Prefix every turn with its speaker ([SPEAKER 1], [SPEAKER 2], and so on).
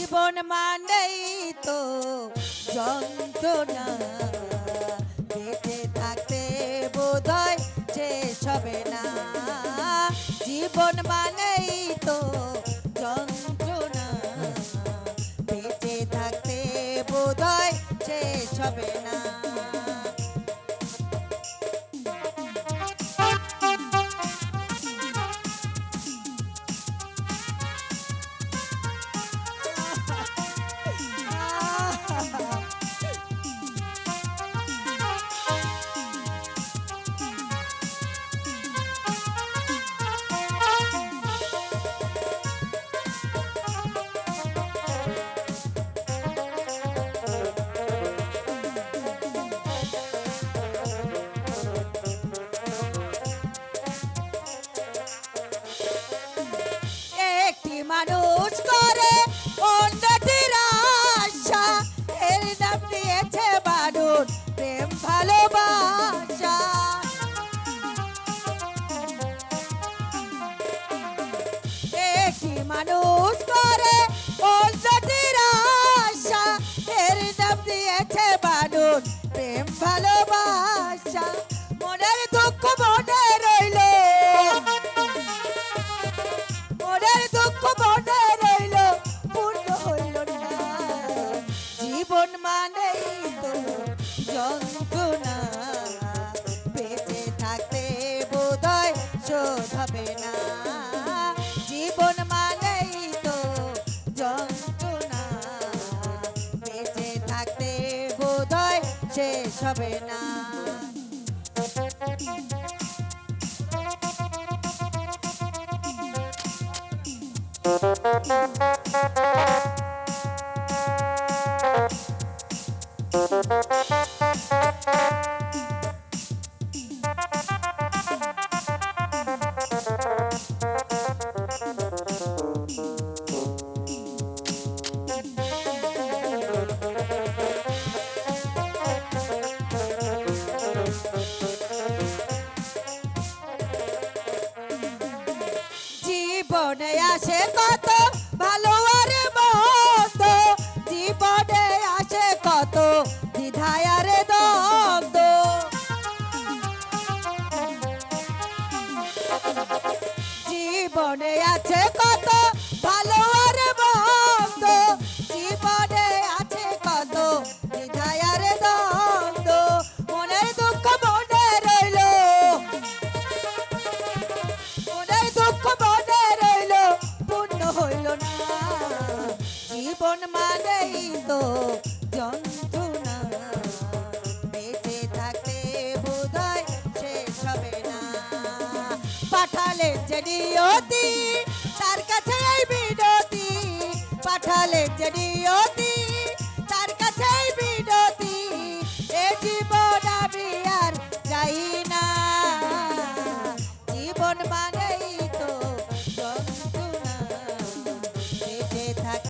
[SPEAKER 1] জীবন মানেই তো যন্ত্রণা, বেঁচে থাকতে বোধহয় শেষ হবে না। জীবন মানেই তো যন্ত্রণা, বেঁচে থাকতে বোধহয় শেষ হবে না। একটি মানুষ করে অন্যটির আশা, এর নাম দিয়েছে মানুষ প্রেম ভালোবাসা। একটি মানুষ করে অন্যটির আশা, এর নাম দিয়েছে মানুষ প্রেম ভালোবাসা। মনের দুঃখ মনে রইল, মনের দুঃখ মনে রইল, পূর্ণ হইল না। জীবন মানেই তো যন্ত্রণা, বেঁচে থাকতে বোধহয় শোধ হবে না। জীবন মানেই তো যন্ত্রণা, বেঁচে থাকতে বোধহয় শেষ হবে না। জীবনে আসে কত ভালো আর মন্দ, জীবনে আসে কত দ্বিধায় আর দ্বন্দ্ব। জীবনে আছে কত ভালো আর মন্দ, জীবনে আছে কত দ্বিধায় আর দ্বন্দ্ব। মনের দুঃখ মনে রইল, মনের দুঃখ মনে রইল, পূর্ণ হইল না। জীবন মানেই তো যন্ত্রণা, বেঁচে থাকতে বোধহয় শেষ হবে না। পাঠালেন যে নিয়তি, তার কাছে এই বিনতি, পাঠালেন যে নিয়তি,